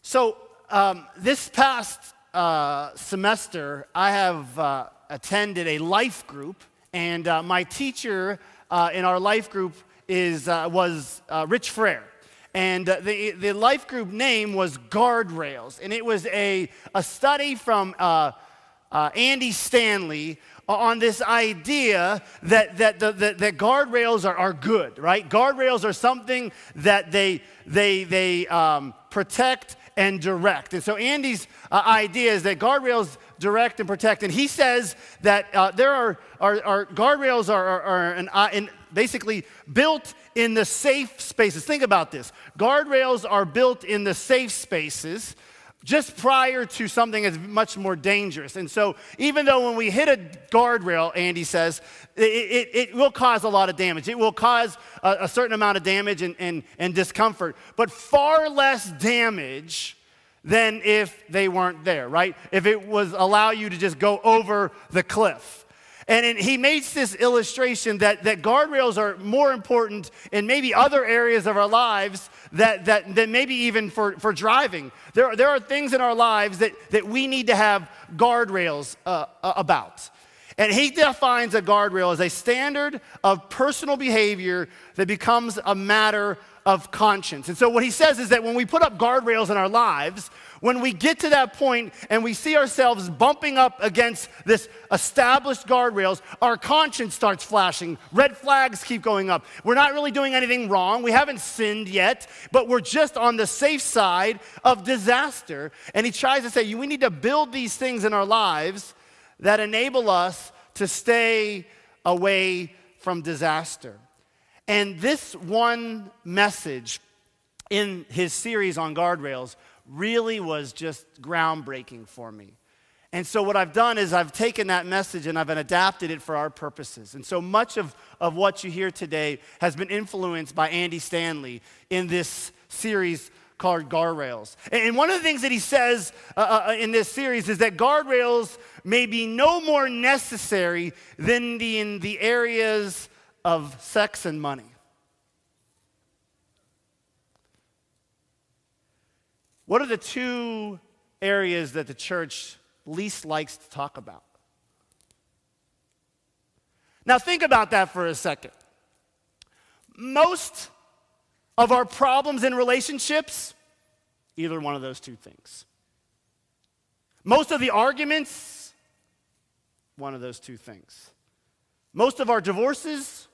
This past semester, I have attended a life group, and my teacher in our life group was Rich Frere. And the life group name was Guardrails, and it was a study from Andy Stanley on this idea that guardrails are good, right? Guardrails are something that they protect and direct. And so Andy's idea is that guardrails direct and protect. And he says that there are guardrails are basically built in the safe spaces. Think about this. Guardrails are built in the safe spaces just prior to something that's much more dangerous. And so even though when we hit a guardrail, Andy says, it will cause a lot of damage. It will cause a certain amount of damage and discomfort, but far less damage than if they weren't there, right? If it was allow you to just go over the cliff. And he makes this illustration that guardrails are more important in maybe other areas of our lives than maybe even for driving. There are things in our lives that we need to have guardrails about. And he defines a guardrail as a standard of personal behavior that becomes a matter of conscience. And so what he says is that when we put up guardrails in our lives, when we get to that point and we see ourselves bumping up against this established guardrails, our conscience starts flashing. Red flags keep going up. We're not really doing anything wrong. We haven't sinned yet, but we're just on the safe side of disaster. And he tries to say, we need to build these things in our lives that enable us to stay away from disaster. And this one message in his series on guardrails really was just groundbreaking for me. And so what I've done is I've taken that message and I've adapted it for our purposes. And so much of what you hear today has been influenced by Andy Stanley in this series called Guardrails. And one of the things that he says in this series is that guardrails may be no more necessary than in the areas of sex and money. What are the two areas that the church least likes to talk about? Now think about that for a second. Most of our problems in relationships, either one of those two things. Most of the arguments, one of those two things. Most of our divorces,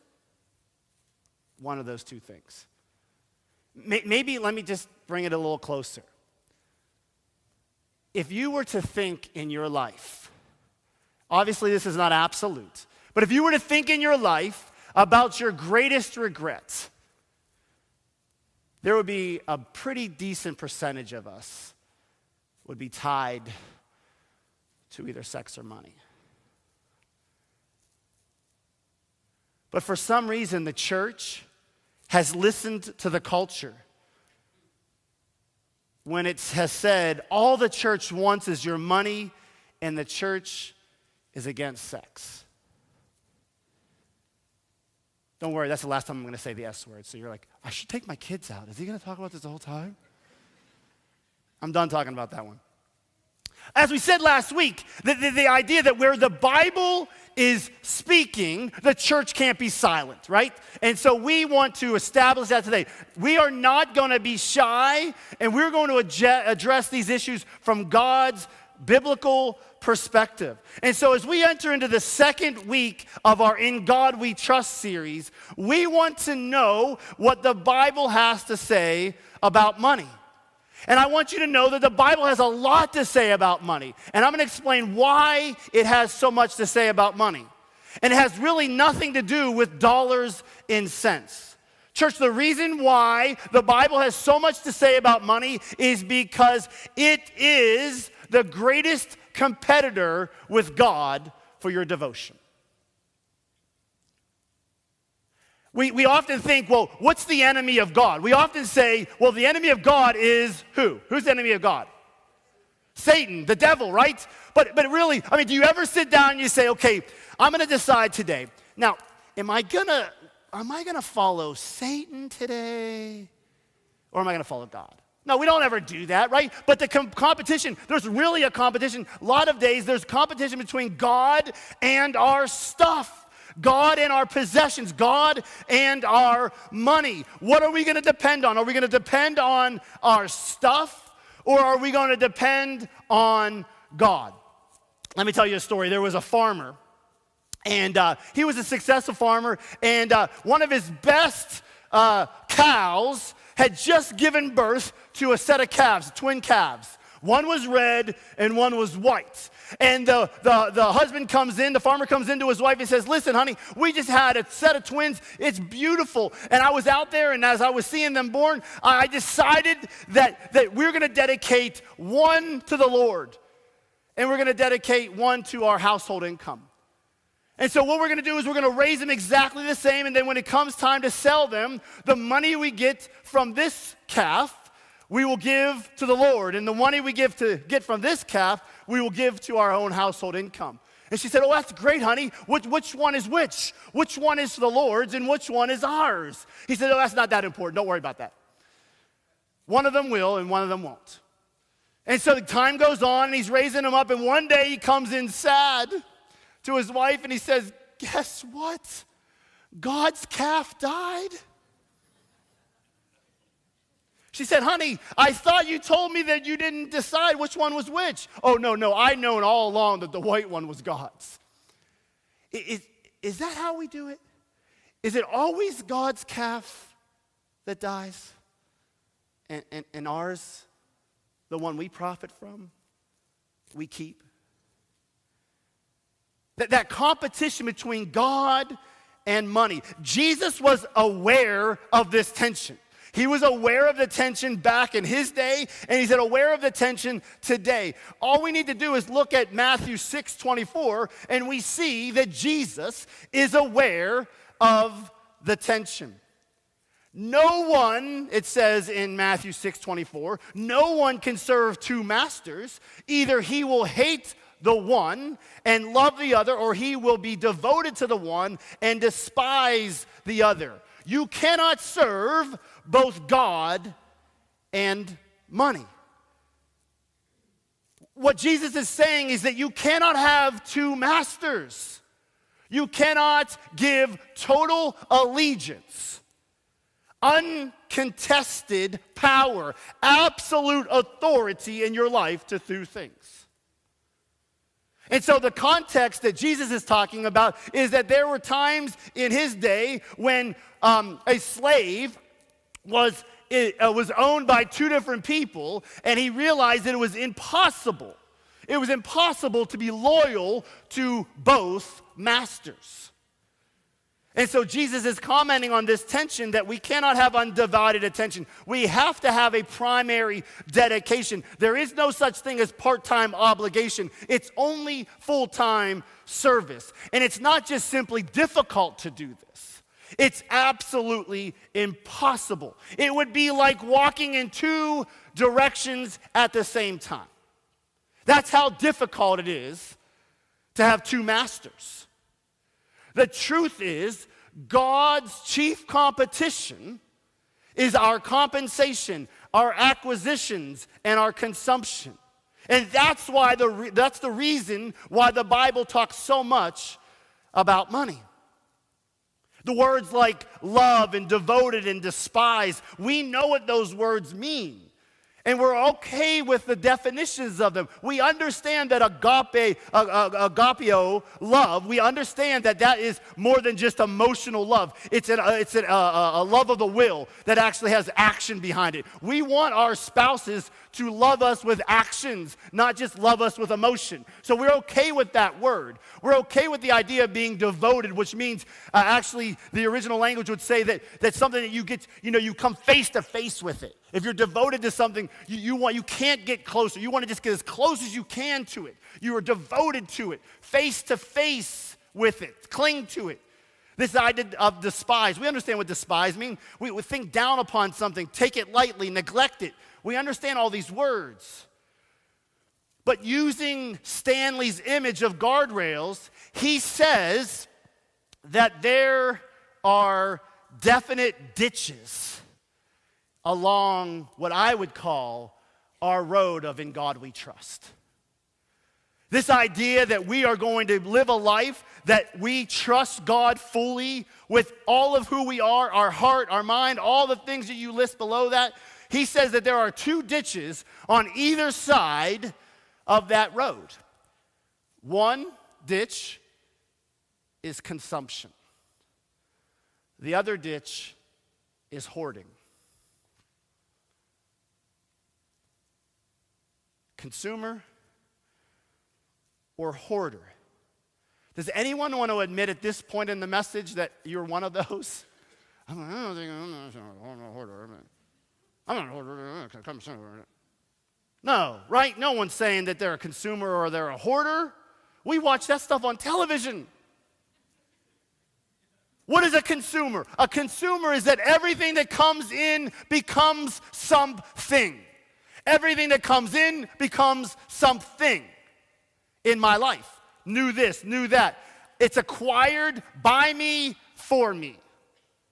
one of those two things. Maybe let me just bring it a little closer. If you were to think in your life, obviously this is not absolute, but if you were to think in your life about your greatest regrets, there would be a pretty decent percentage of us would be tied to either sex or money. But for some reason, the church has listened to the culture when it has said, all the church wants is your money, and the church is against sex. Don't worry, that's the last time I'm going to say the S word. So you're like, I should take my kids out. Is he going to talk about this the whole time? I'm done talking about that one. As we said last week, the idea that where the Bible is speaking, the church can't be silent, right? And so we want to establish that today. We are not going to be shy, and we're going to address these issues from God's biblical perspective. And so as we enter into the second week of our In God We Trust series, we want to know what the Bible has to say about money. And I want you to know that the Bible has a lot to say about money. And I'm going to explain why it has so much to say about money. And it has really nothing to do with dollars and cents. Church, the reason why the Bible has so much to say about money is because it is the greatest competitor with God for your devotion. We often think, well, what's the enemy of God? We often say, well, the enemy of God is who? Who's the enemy of God? Satan, the devil, right? But really, I mean, do you ever sit down and you say, okay, I'm going to decide today. Now, am I going to follow Satan today, or am I going to follow God? No, we don't ever do that, right? But the competition, there's really a competition. A lot of days, there's competition between God and our stuff, God and our possessions, God and our money. What are we going to depend on? Are we going to depend on our stuff, or are we going to depend on God? Let me tell you a story. There was a farmer, and he was a successful farmer, and one of his best cows had just given birth to a set of calves, twin calves. One was red and one was white. And the husband comes in, the farmer comes in to his wife and says, listen, honey, we just had a set of twins. It's beautiful. And I was out there, and as I was seeing them born, I decided that we're going to dedicate one to the Lord, and we're going to dedicate one to our household income. And so what we're going to do is we're going to raise them exactly the same, and then when it comes time to sell them, the money we get from this calf, we will give to the Lord, and the money we get from this calf, we will give to our own household income. And she said, oh, that's great, honey. Which one is which? Which one is the Lord's and which one is ours? He said, oh, that's not that important. Don't worry about that. One of them will and one of them won't. And so the time goes on, and he's raising them up, and one day he comes in sad to his wife, and he says, guess what? God's calf died. She said, honey, I thought you told me that you didn't decide which one was which. Oh, no, I'd known all along that the white one was God's. Is that how we do it? Is it always God's calf that dies and ours, the one we profit from, we keep? That competition between God and money. Jesus was aware of this tension. He was aware of the tension back in his day, and he's aware of the tension today. All we need to do is look at Matthew 6:24, and we see that Jesus is aware of the tension. No one, it says in Matthew 6:24, no one can serve two masters. Either he will hate the one and love the other, or he will be devoted to the one and despise the other. You cannot serve both God and money. What Jesus is saying is that you cannot have two masters. You cannot give total allegiance, uncontested power, absolute authority in your life to two things. And so the context that Jesus is talking about is that there were times in his day when a slave was owned by two different people, and he realized that it was impossible. It was impossible to be loyal to both masters. And so Jesus is commenting on this tension that we cannot have undivided attention. We have to have a primary dedication. There is no such thing as part-time obligation. It's only full-time service. And it's not just simply difficult to do this. It's absolutely impossible. It would be like walking in two directions at the same time. That's how difficult it is to have two masters. The truth is, God's chief competition is our compensation, our acquisitions, and our consumption. And that's the reason why the Bible talks so much about money. The words like love and devoted and despise, we know what those words mean. And we're okay with the definitions of them. We understand that agapeo love, we understand that is more than just emotional love. It's a love of the will that actually has action behind it. We want our spouses to love us with actions, not just love us with emotion. So we're okay with that word. We're okay with the idea of being devoted, which means actually the original language would say that's something that you get, you come face to face with it. If you're devoted to something, you can't get closer. You want to just get as close as you can to it. You are devoted to it, face to face with it, cling to it. This idea of despise, we understand what despise means. We think down upon something, take it lightly, neglect it. We understand all these words. But using Stanley's image of guardrails, he says that there are definite ditches along what I would call our road of In God We Trust. This idea that we are going to live a life that we trust God fully with all of who we are, our heart, our mind, all the things that you list below that. He says that there are two ditches on either side of that road. One ditch is consumption. The other ditch is hoarding. Consumer or hoarder? Does anyone want to admit at this point in the message that you're one of those? I'm not a hoarder. I'm not a hoarder. No, right? No one's saying that they're a consumer or they're a hoarder. We watch that stuff on television. What is a consumer? A consumer is that everything that comes in becomes something. Everything that comes in becomes something in my life. Knew this, knew that. It's acquired by me, for me.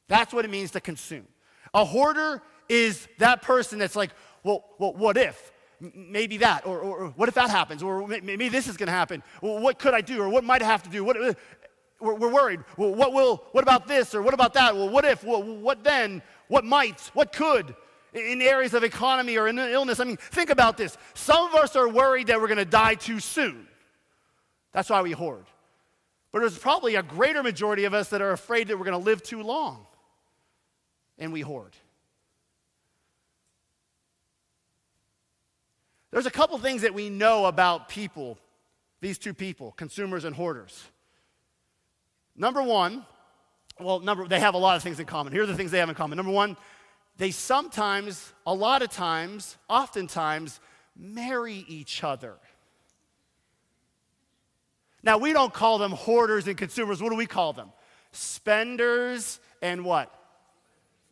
That's what it means to consume. A hoarder is that person that's like, well what if? Maybe that, or what if that happens? Or maybe this is going to happen. Well, what could I do? Or what might I have to do? We're worried. Well, what about this? Or what about that? Well, what if? Well, what then? What might? What could? In areas of economy or in illness. I mean, think about this. Some of us are worried that we're going to die too soon. That's why we hoard. But there's probably a greater majority of us that are afraid that we're going to live too long. And we hoard. There's a couple things that we know about people, these two people, consumers and hoarders. Number one, they have a lot of things in common. Here are the things they have in common. Number one, they sometimes, a lot of times, oftentimes, marry each other. Now, we don't call them hoarders and consumers. What do we call them? Spenders and what?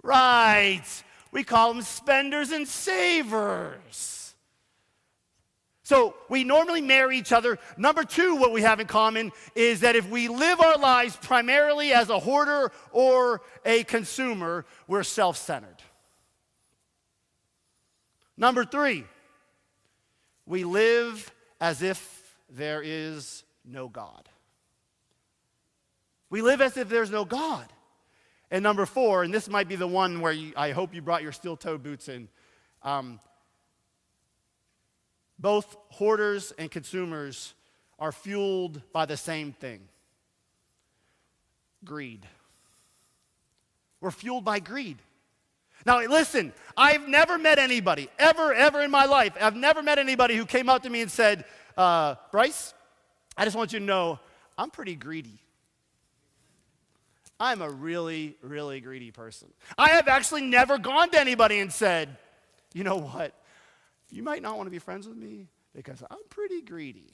Right. We call them spenders and savers. So we normally marry each other. Number two, what we have in common is that if we live our lives primarily as a hoarder or a consumer, we're self-centered. Number three, we live as if there is no God. We live as if there's no God. And number four, and this might be the one where I hope you brought your steel-toed boots in. Both hoarders and consumers are fueled by the same thing: greed. We're fueled by greed. Now, listen, I've never met anybody, ever in my life, I've never met anybody who came up to me and said, Bryce, I just want you to know, I'm pretty greedy. I'm a really, really greedy person. I have actually never gone to anybody and said, you know what, you might not want to be friends with me because I'm pretty greedy.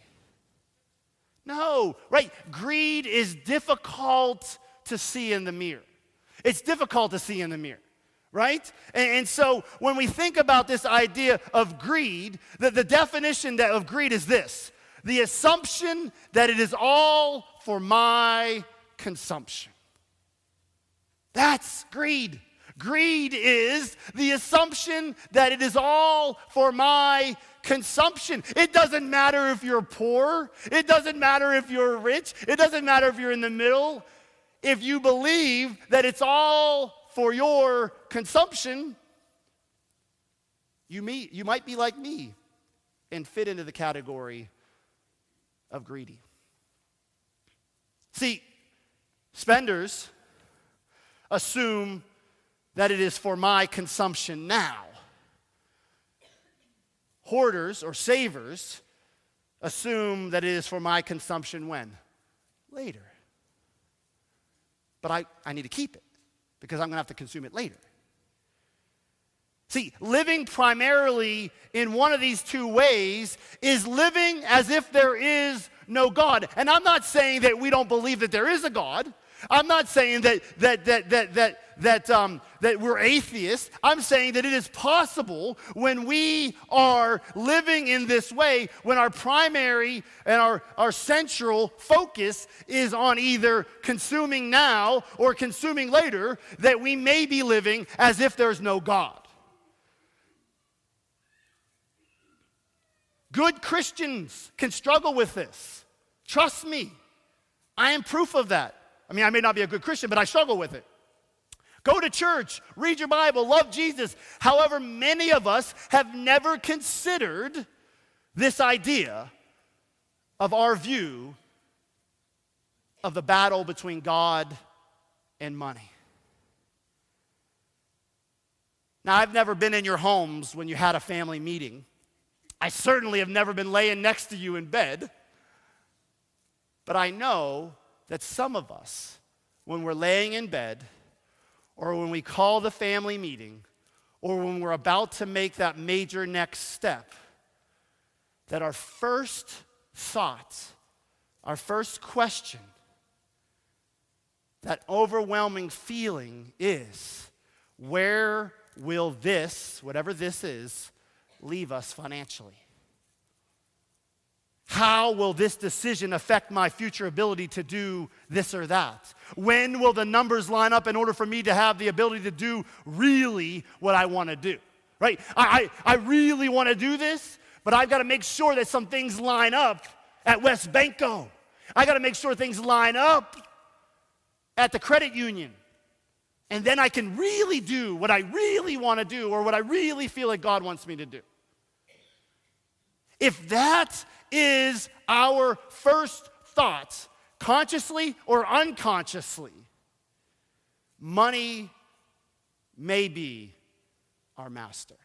No, right? Greed is difficult to see in the mirror. It's difficult to see in the mirror. Right? And so when we think about this idea of greed, the definition of greed is this: the assumption that it is all for my consumption. That's greed. Greed is the assumption that it is all for my consumption. It doesn't matter if you're poor. It doesn't matter if you're rich. It doesn't matter if you're in the middle. If you believe that it's all for your consumption, you might be like me and fit into the category of greedy. See, spenders assume that it is for my consumption now. Hoarders or savers assume that it is for my consumption when? Later. But I need to keep it, because I'm going to have to consume it later. See, living primarily in one of these two ways is living as if there is no God. And I'm not saying that we don't believe that there is a God. I'm not saying that we're atheists. I'm saying that it is possible when we are living in this way, when our primary and our central focus is on either consuming now or consuming later, that we may be living as if there's no God. Good Christians can struggle with this. Trust me. I am proof of that. I mean, I may not be a good Christian, but I struggle with it. Go to church, read your Bible, love Jesus. However, many of us have never considered this idea of our view of the battle between God and money. Now, I've never been in your homes when you had a family meeting. I certainly have never been laying next to you in bed. But I know that some of us, when we're laying in bed, or when we call the family meeting, or when we're about to make that major next step, that our first thought, our first question, that overwhelming feeling is, where will this, whatever this is, leave us financially? How will this decision affect my future ability to do this or that? When will the numbers line up in order for me to have the ability to do really what I want to do? Right? I really want to do this, but I've got to make sure that some things line up at West Banco. I got to make sure things line up at the credit union. And then I can really do what I really want to do or what I really feel like God wants me to do. If that is our first thought, consciously or unconsciously, money may be our master.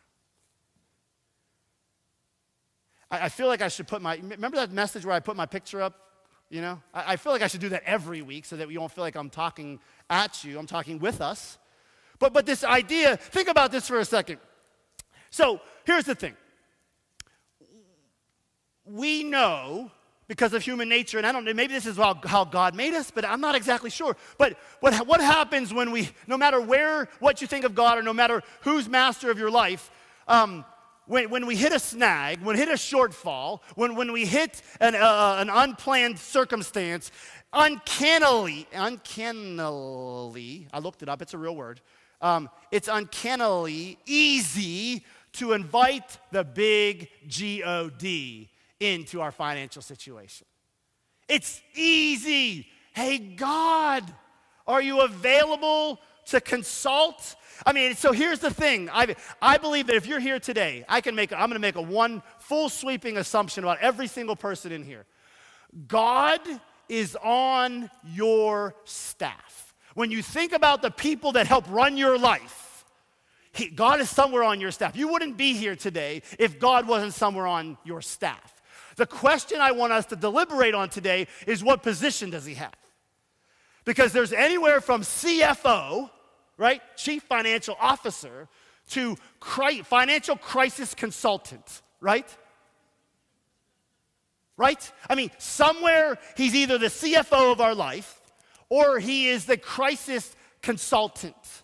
I feel like I should remember that message where I put my picture up? You know, I feel like I should do that every week so that we don't feel like I'm talking at you, I'm talking with us. But this idea, think about this for a second. So here's the thing. We know, because of human nature, and I don't know, maybe this is how God made us, but I'm not exactly sure. But what happens when no matter what you think of God, or no matter who's master of your life, when we hit a snag, when we hit a shortfall, when we hit an unplanned circumstance, uncannily, I looked it up, it's a real word, it's uncannily easy to invite the big G-O-D into our financial situation. It's easy. Hey, God, are you available to consult? I mean, so here's the thing. I believe that if you're here today, I'm going to make one full sweeping assumption about every single person in here. God is on your staff. When you think about the people that help run your life, God is somewhere on your staff. You wouldn't be here today if God wasn't somewhere on your staff. The question I want us to deliberate on today is, what position does he have? Because there's anywhere from CFO, right, Chief Financial Officer, to financial crisis consultant, right? Right? I mean, somewhere he's either the CFO of our life or he is the crisis consultant.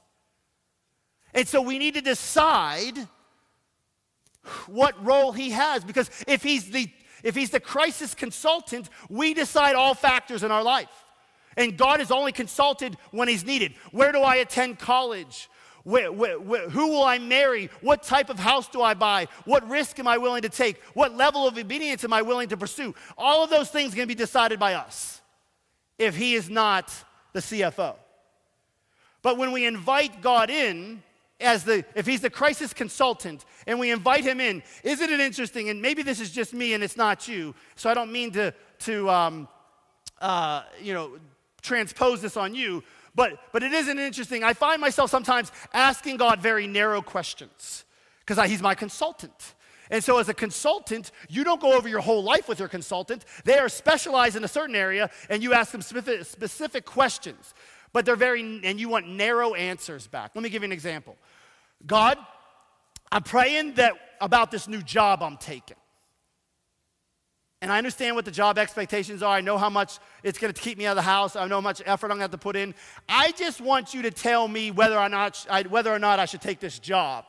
And so we need to decide what role he has, because if he's the crisis consultant, we decide all factors in our life. And God is only consulted when he's needed. Where do I attend college? Who will I marry? What type of house do I buy? What risk am I willing to take? What level of obedience am I willing to pursue? All of those things can be decided by us if he is not the CFO. But when we invite God in, if he's the crisis consultant and we invite him in, isn't it interesting? And maybe this is just me and it's not you, so I don't mean to transpose this on you, but it isn't interesting. I find myself sometimes asking God very narrow questions because he's my consultant. And so as a consultant, you don't go over your whole life with your consultant. They are specialized in a certain area and you ask them specific questions. But and you want narrow answers back. Let me give you an example. God, I'm praying about this new job I'm taking. And I understand what the job expectations are. I know how much it's going to keep me out of the house. I know how much effort I'm going to have to put in. I just want you to tell me whether or not I should take this job.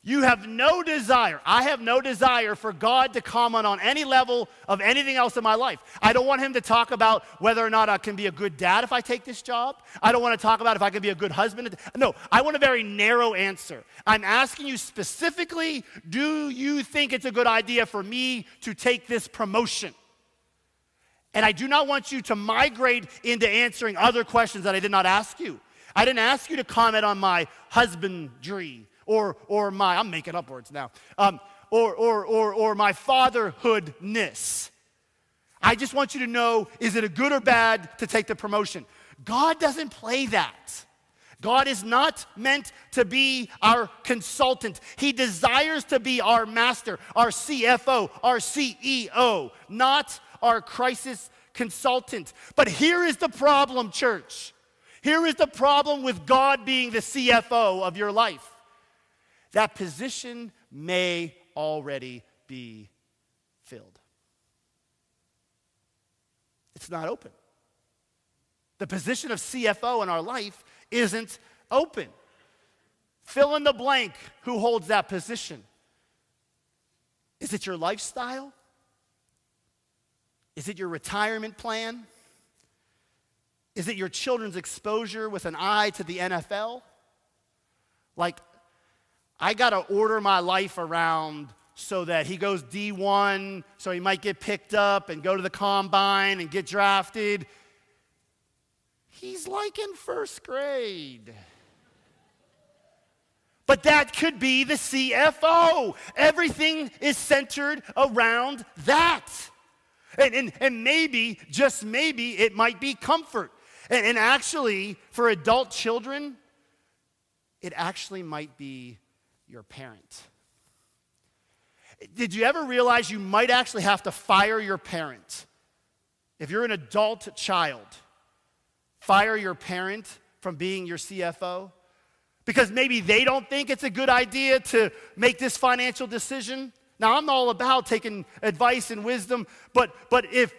You have no desire. I have no desire for God to comment on any level of anything else in my life. I don't want him to talk about whether or not I can be a good dad if I take this job. I don't want to talk about if I can be a good husband. No, I want a very narrow answer. I'm asking you specifically, do you think it's a good idea for me to take this promotion? And I do not want you to migrate into answering other questions that I did not ask you. I didn't ask you to comment on my husbandry. Or my, I'm making up words now, or my fatherhoodness. I just want you to know, is it a good or bad to take the promotion? God doesn't play that. God is not meant to be our consultant. He desires to be our master, our CFO, our CEO, not our crisis consultant. But here is the problem, church. Here is the problem with God being the CFO of your life. That position may already be filled. It's not open. The position of CFO in our life isn't open. Fill in the blank who holds that position. Is it your lifestyle? Is it your retirement plan? Is it your children's exposure with an eye to the NFL? Like, I got to order my life around so that he goes D1, so he might get picked up and go to the combine and get drafted. He's like in first grade. But that could be the CFO. Everything is centered around that. And maybe, just maybe, it might be comfort. And actually, for adult children, it actually might be your parent. Did you ever realize you might actually have to fire your parent? If you're an adult child, fire your parent from being your CFO because maybe they don't think it's a good idea to make this financial decision. Now, I'm all about taking advice and wisdom, but if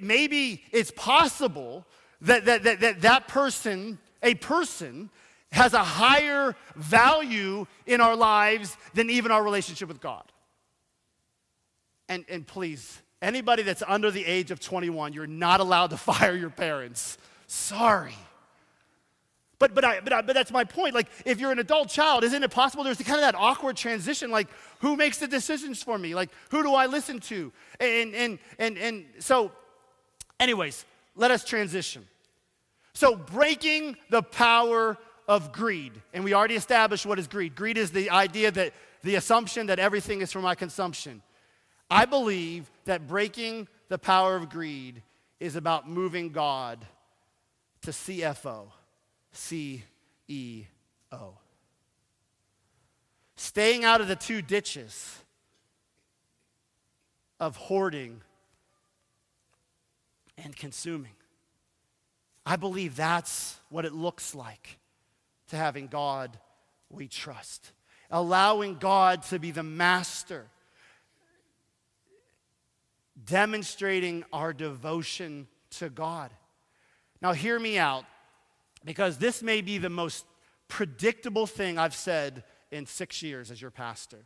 maybe it's possible that person, a person, has a higher value in our lives than even our relationship with God. And please, anybody that's under the age of 21, you're not allowed to fire your parents. Sorry. But that's my point. Like, if you're an adult child, isn't it possible there's kind of that awkward transition? Like, who makes the decisions for me? Like, who do I listen to? And so, anyways, let us transition. So, breaking the power of greed. And we already established what is greed. Greed is the idea that the assumption that everything is for my consumption. I believe that breaking the power of greed is about moving God to CFO, CEO. Staying out of the two ditches of hoarding and consuming. I believe that's what it looks like to having God we trust. Allowing God to be the master. Demonstrating our devotion to God. Now hear me out, because this may be the most predictable thing I've said in 6 years as your pastor.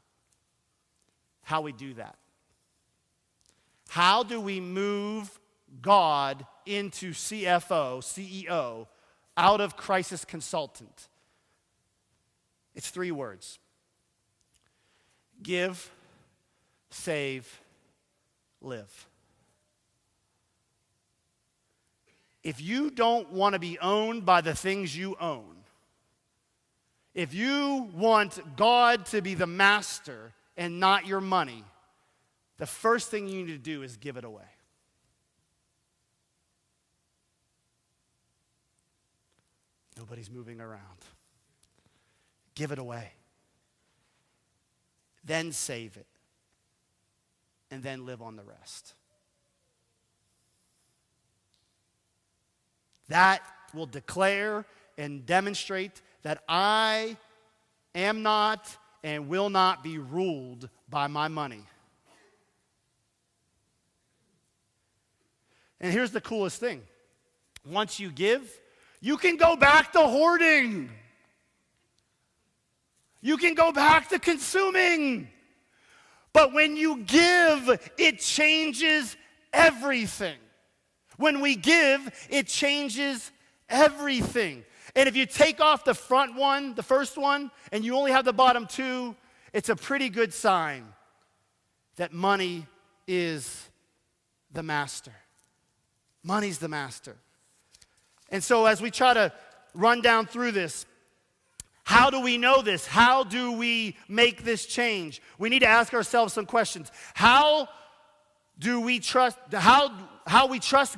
How we do that. How do we move God into CFO, CEO, out of crisis consultant? It's 3 words. Give, save, live. If you don't want to be owned by the things you own, if you want God to be the master and not your money, the first thing you need to do is give it away. Nobody's moving around. Give it away. Then save it. And then live on the rest. That will declare and demonstrate that I am not and will not be ruled by my money. And here's the coolest thing. Once you give, you can go back to hoarding. You can go back to consuming. But when you give, it changes everything. When we give, it changes everything. And if you take off the front one, the first one, and you only have the bottom two, it's a pretty good sign that money is the master. Money's the master. And so as we try to run down through this, how do we know this? How do we make this change? We need to ask ourselves some questions. How we trust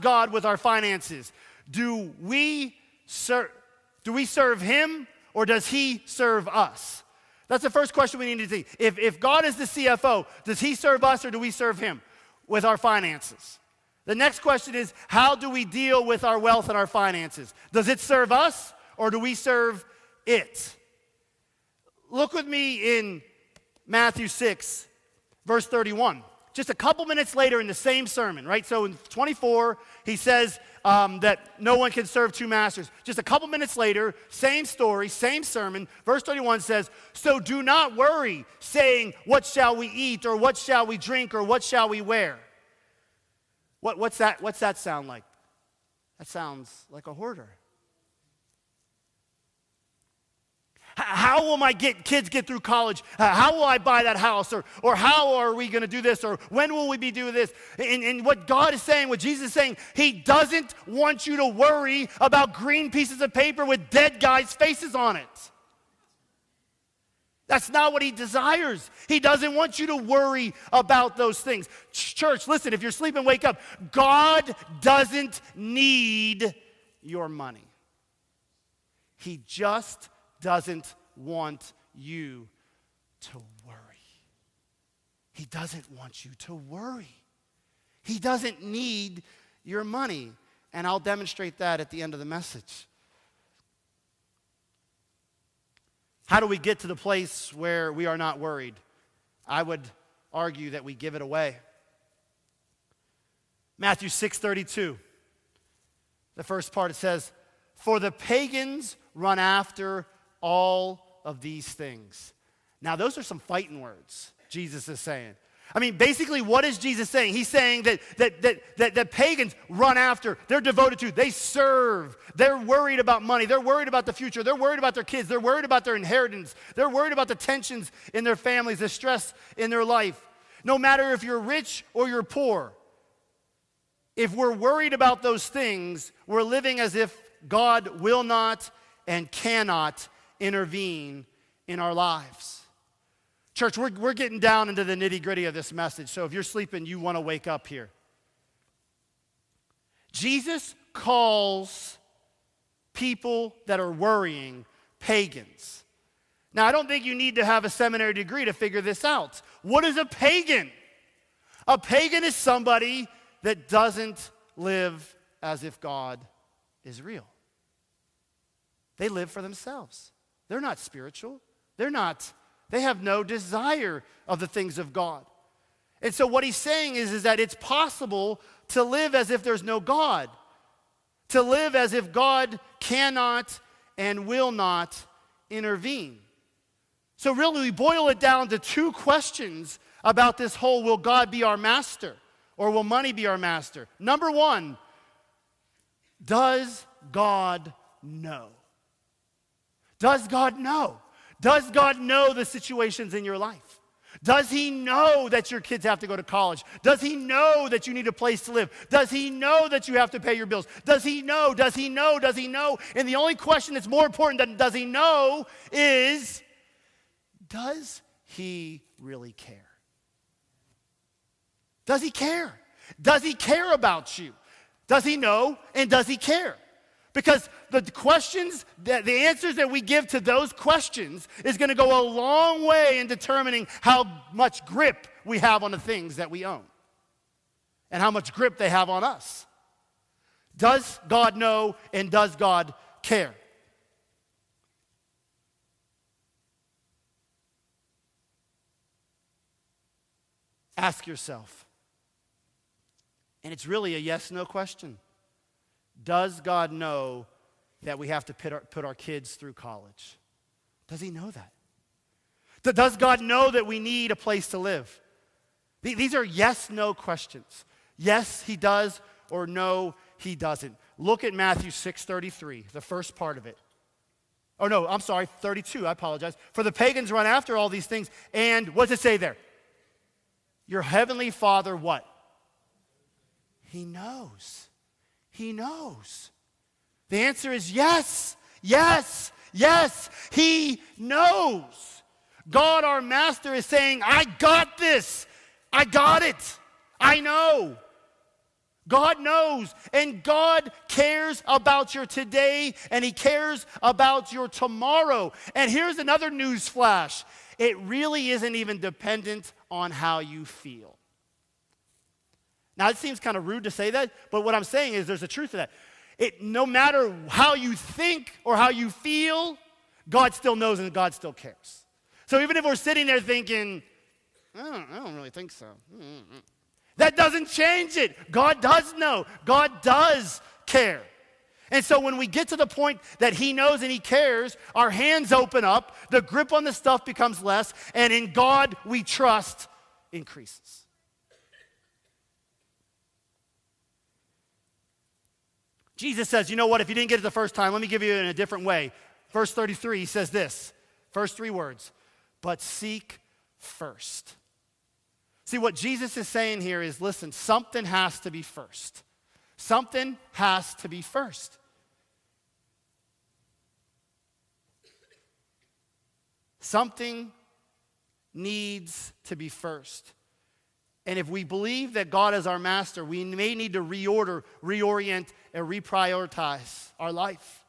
God with our finances? Do we serve him, or does he serve us? That's the first question we need to see. If God is the CFO, does he serve us or do we serve him with our finances? The next question is, how do we deal with our wealth and our finances? Does it serve us or do we serve it? Look with me in Matthew 6, verse 31. Just a couple minutes later in the same sermon, right? So in 24, he says that no one can serve two masters. Just a couple minutes later, same story, same sermon. Verse 31 says, so do not worry, saying, what shall we eat, or what shall we drink, or what shall we wear? What's that sound like? That sounds like a hoarder. How will my kids get through college? How will I buy that house? Or how are we going to do this? Or when will we be doing this? And what God is saying, what Jesus is saying, he doesn't want you to worry about green pieces of paper with dead guys' faces on it. That's not what he desires. He doesn't want you to worry about those things. Church, listen, if you're sleeping, wake up. God doesn't need your money. He just doesn't want you to worry. He doesn't want you to worry. He doesn't need your money. And I'll demonstrate that at the end of the message. How do we get to the place where we are not worried? I would argue that we give it away. Matthew 6:32. The first part, it says, for the pagans run after all of these things. Now, those are some fighting words Jesus is saying. I mean, basically, what is Jesus saying? He's saying that pagans run after, they're devoted to, they serve, they're worried about money, they're worried about the future, they're worried about their kids, they're worried about their inheritance, they're worried about the tensions in their families, the stress in their life. No matter if you're rich or you're poor, if we're worried about those things, we're living as if God will not and cannot intervene in our lives. Church, we're getting down into the nitty-gritty of this message, so if you're sleeping, you want to wake up here. Jesus calls people that are worrying pagans. Now, I don't think you need to have a seminary degree to figure this out. What is a pagan? A pagan is somebody that doesn't live as if God is real. They live for themselves. They're not spiritual. They have no desire of the things of God. And so what he's saying is that it's possible to live as if there's no God. To live as if God cannot and will not intervene. So really, we boil it down to two questions about this whole, will God be our master? Or will money be our master? Number one, does God know? Does God know? Does God know the situations in your life? Does he know that your kids have to go to college? Does he know that you need a place to live? Does he know that you have to pay your bills? Does he know? Does he know? Does he know? And the only question that's more important than does he know is, does he really care? Does he care? Does he care about you? Does he know and does he care? Because the answers that we give to those questions is going to go a long way in determining how much grip we have on the things that we own and how much grip they have on us. Does God know and does God care? Ask yourself. And it's really a yes-no question. Does God know that we have to put our kids through college? Does he know that? Does God know that we need a place to live? These are yes-no questions. Yes, he does, or no, he doesn't. Look at Matthew 6:33, the first part of it. Oh, no, I'm sorry, 32, I apologize. For the pagans run after all these things, and what does it say there? Your heavenly Father, what? He knows. He knows. The answer is yes, yes, yes. He knows. God, our master, is saying, I got this. I got it. I know. God knows, and God cares about your today, and he cares about your tomorrow. And here's another news flash. It really isn't even dependent on how you feel. Now, it seems kind of rude to say that, but what I'm saying is there's a truth to that. No matter how you think or how you feel, God still knows and God still cares. So even if we're sitting there thinking, I don't really think so. That doesn't change it. God does know. God does care. And so when we get to the point that he knows and he cares, our hands open up, the grip on the stuff becomes less, and in God we trust increases. Jesus says, you know what, if you didn't get it the first time, let me give you it in a different way. Verse 33, he says this, first three words, but seek first. See, what Jesus is saying here is, listen, something has to be first. Something has to be first. Something needs to be first. And if we believe that God is our master, we may need to reorder, reorient, and reprioritize our life.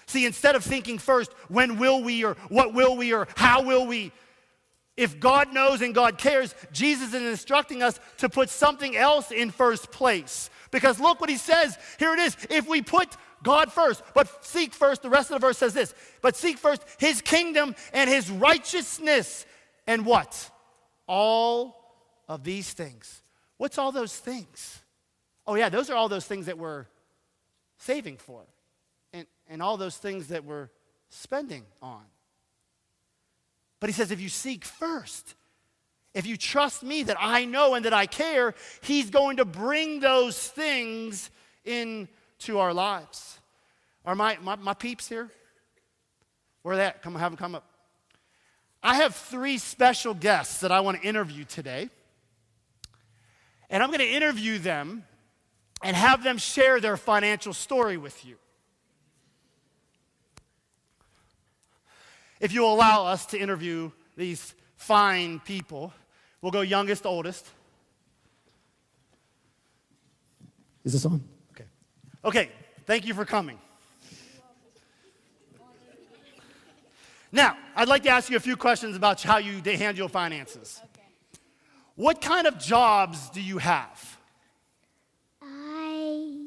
See, instead of thinking first, when will we, or what will we, or how will we, if God knows and God cares, Jesus is instructing us to put something else in first place. Because look what he says. Here it is. If we put God first, but seek first, the rest of the verse says this, but seek first his kingdom and his righteousness. And what? All of these things. What's all those things? Oh yeah, those are all those things that we're saving for. And all those things that we're spending on. But he says, if you seek first, if you trust me that I know and that I care, he's going to bring those things into our lives. Are my peeps here? Where are they at? Have them come up. I have 3 special guests that I want to interview today. And I'm going to interview them and have them share their financial story with you. If you'll allow us to interview these fine people, we'll go youngest to oldest. Is this on? Okay. Okay, thank you for coming. Now, I'd like to ask you a few questions about how you handle your finances. Okay. What kind of jobs do you have? I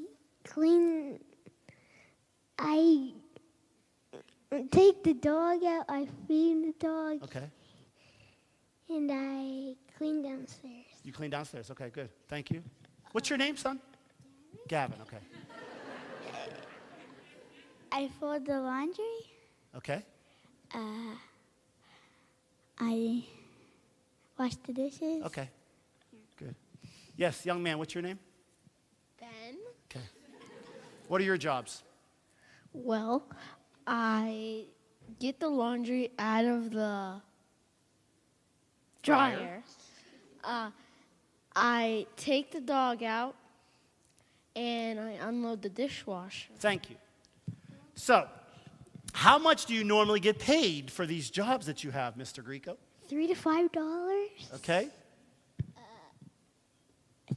take the dog out, I feed the dog. Okay. And I clean downstairs. You clean downstairs. Okay, good. Thank you. What's your name, son? Gavin, okay. I fold the laundry. Okay. I wash the dishes. Okay. Good. Yes, young man, what's your name? Ben? Okay. What are your jobs? Well, I get the laundry out of the dryer. I take the dog out, and I unload the dishwasher. Thank you. So, how much do you normally get paid for these jobs that you have, Mr. Greco? $3 to $5. Okay.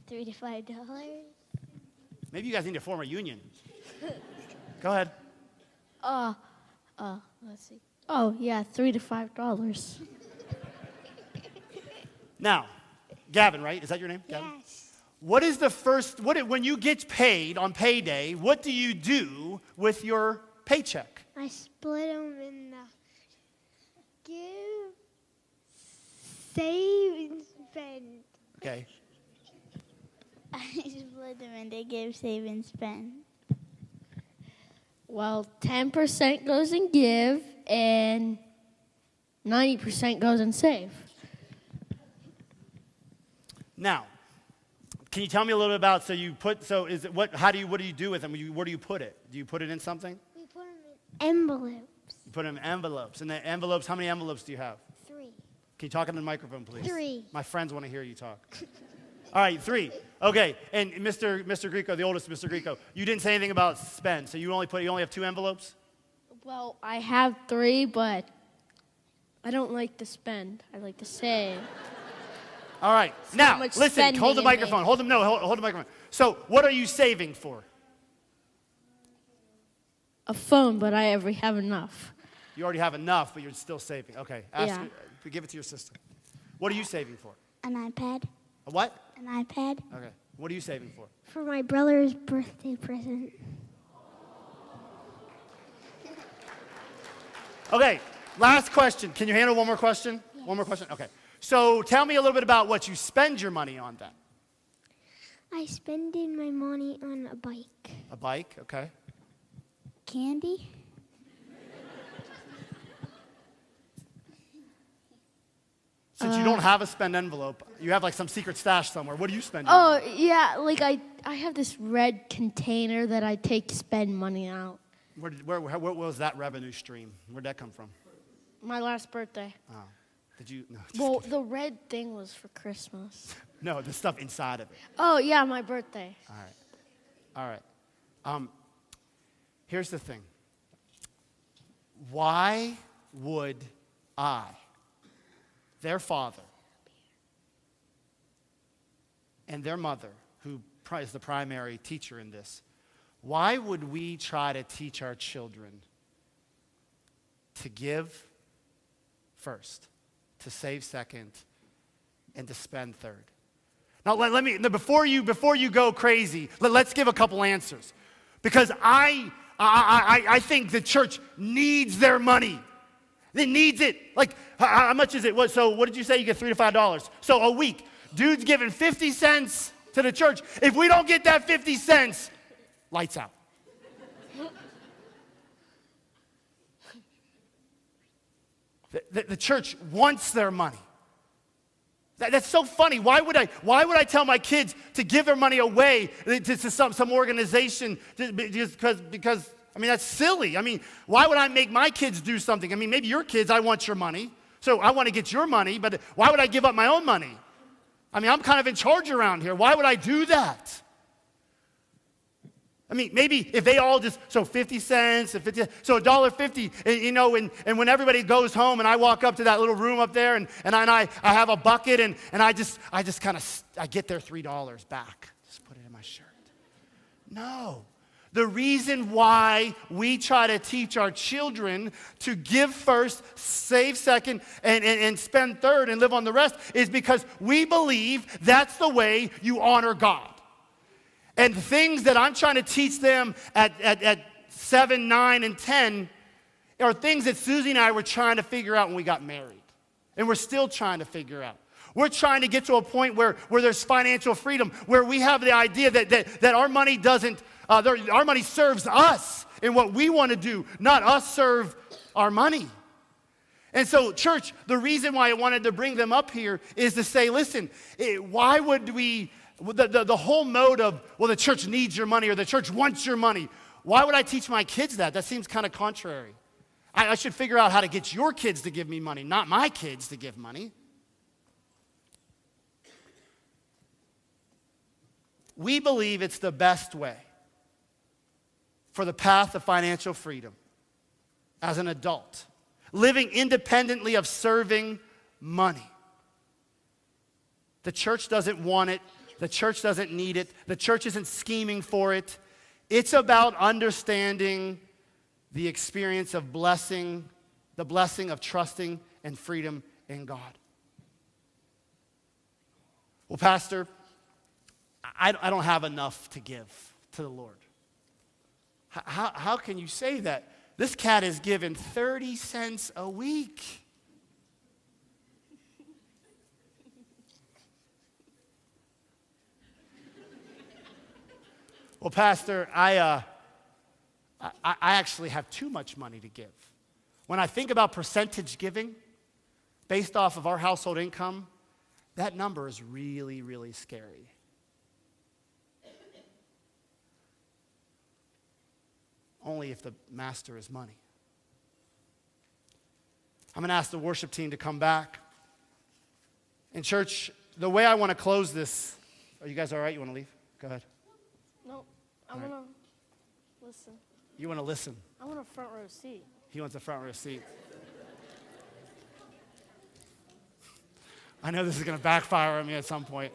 $3 to $5. Maybe you guys need to form a union. Go ahead. Let's see. Oh, yeah, $3 to $5. Now, Gavin, right? Is that your name? Gavin? Yes. What is the first, when you get paid on payday, what do you do with your paycheck? I split them in the give, save, and spend. Okay. I split them into give, save, and spend. Well, 10% goes in give, and 90% goes in save. Now, can you tell me a little bit about, what do you do with them? Where do you put it? Do you put it in something? We put them in envelopes. You put them in envelopes. And the envelopes, how many envelopes do you have? 3. Can you talk into the microphone, please? 3. My friends want to hear you talk. All right, 3. Okay, and Mr. Greco, the oldest Mr. Greco, you didn't say anything about spend, so you only have 2 envelopes? Well, I have 3, but I don't like to spend. I like to save. All right, not now, much listen, spending hold the in me. microphone. Hold the microphone. So, what are you saving for? A phone, but I already have enough. You already have enough, but you're still saving. Okay, Yeah. Give it to your sister. What are you saving for? An iPad. A what? An iPad. Okay, what are you saving for? For my brother's birthday present. Okay, last question. Can you handle one more question? Yes. One more question? Okay. So tell me a little bit about what you spend your money on then. I spend my money on a bike. A bike, okay. Candy. Since you don't have a spend envelope, you have like some secret stash somewhere. What do you spend? Oh, yeah, like I have this red container that I take to spend money out. Where was that revenue stream? Where'd that come from? My last birthday. Oh, did you? No, just Well, kidding. the red thing was for Christmas. No, the stuff inside of it. Oh, yeah, my birthday. All right. Here's the thing. Why would I, their father, and their mother, who is the primary teacher in this, why would we try to teach our children to give first, to save second, and to spend third? Now, before you go crazy, let's give a couple answers. Because I think the church needs their money. It needs it. Like, how much is it? So what did you say? You get $3 to $5. So a week. Dude's giving 50 cents to the church. If we don't get that 50 cents, lights out. The church wants their money. That's so funny. Why would I tell my kids to give their money away to some organization because I mean, that's silly. I mean, why would I make my kids do something? I mean, maybe your kids, I want your money. So I want to get your money, but why would I give up my own money? I mean, I'm kind of in charge around here. Why would I do that? I mean, maybe if they all just, so 50 cents, so $1.50, and when everybody goes home and I walk up to that little room up there and I have a bucket and I just kind of, I get their $3 back. Just put it in my shirt. No. The reason why we try to teach our children to give first, save second, and spend third and live on the rest is because we believe that's the way you honor God. And the things that I'm trying to teach them at 7, 9, and 10 are things that Susie and I were trying to figure out when we got married. And we're still trying to figure out. We're trying to get to a point where there's financial freedom, where we have the idea that our money doesn't, our money serves us in what we want to do, not us serve our money. And so, church, the reason why I wanted to bring them up here is to say, listen, why would we, the whole mode of, well, the church needs your money or the church wants your money, why would I teach my kids that? That seems kind of contrary. I should figure out how to get your kids to give me money, not my kids to give money. We believe it's the best way for the path of financial freedom as an adult, living independently of serving money. The church doesn't want it. The church doesn't need it. The church isn't scheming for it. It's about understanding the experience of blessing, the blessing of trusting and freedom in God. Well, Pastor, I don't have enough to give to the Lord. How can you say that? This cat is given 30 cents a week. Well, Pastor, I actually have too much money to give. When I think about percentage giving, based off of our household income, that number is really, really scary. Only if the master is money. I'm going to ask the worship team to come back. In church, the way I want to close this, are you guys all right? You want to leave? Go ahead. No, I want to listen. You want to listen? I want a front row seat. He wants a front row seat. I know this is going to backfire on me at some point.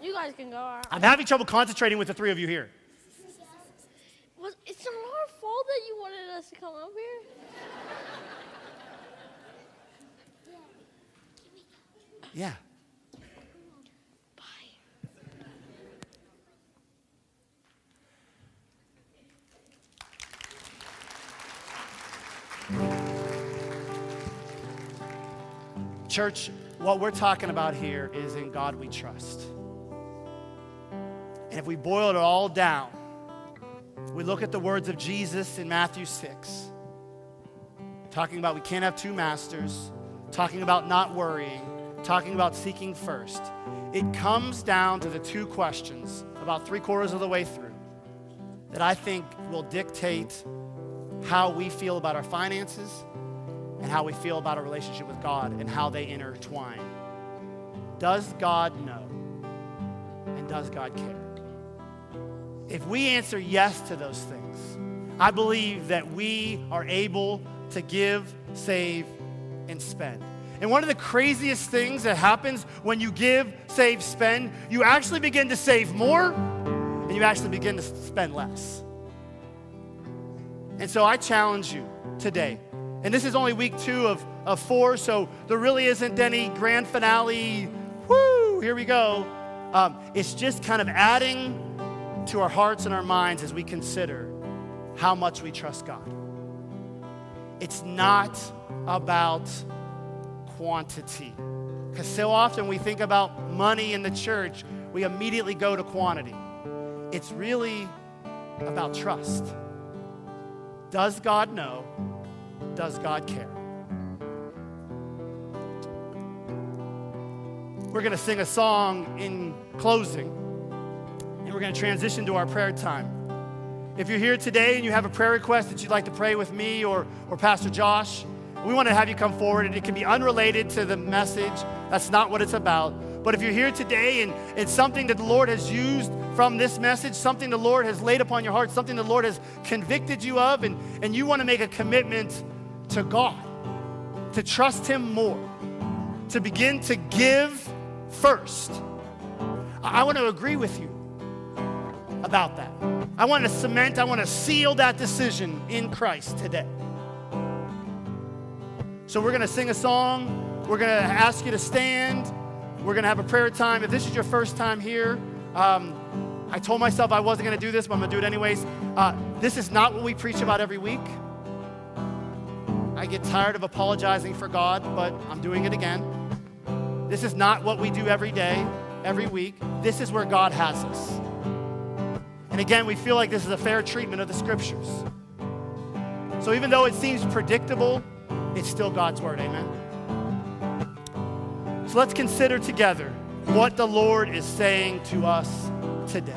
You guys can go. I'm having trouble concentrating with the three of you here. It's not our fault that you wanted us to come up here. Yeah. Bye. Church, what we're talking about here is in God we trust. And if we boil it all down, we look at the words of Jesus in Matthew 6, talking about we can't have two masters, talking about not worrying, talking about seeking first. It comes down to the two questions, about 3/4 of the way through, that I think will dictate how we feel about our finances and how we feel about our relationship with God and how they intertwine. Does God know? And does God care? If we answer yes to those things, I believe that we are able to give, save, and spend. And one of the craziest things that happens when you give, save, spend, you actually begin to save more and you actually begin to spend less. And so I challenge you today, and this is only week 2 of 4, so there really isn't any grand finale, whoo, here we go. It's just kind of adding to our hearts and our minds as we consider how much we trust God. It's not about quantity. Because so often we think about money in the church, we immediately go to quantity. It's really about trust. Does God know? Does God care? We're going to sing a song in closing, and we're going to transition to our prayer time. If you're here today and you have a prayer request that you'd like to pray with me or Pastor Josh, we want to have you come forward, and it can be unrelated to the message. That's not what it's about. But if you're here today and it's something that the Lord has used from this message, something the Lord has laid upon your heart, something the Lord has convicted you of, and you want to make a commitment to God, to trust Him more, to begin to give first, I want to agree with you about that. I want to seal that decision in Christ today. So we're going to sing a song. We're going to ask you to stand. We're going to have a prayer time. If this is your first time here, I told myself I wasn't going to do this, but I'm going to do it anyways. This is not what we preach about every week. I get tired of apologizing for God, but I'm doing it again. This is not what we do every day, every week. This is where God has us. And again, we feel like this is a fair treatment of the scriptures. So even though it seems predictable, it's still God's word, amen? So let's consider together what the Lord is saying to us today.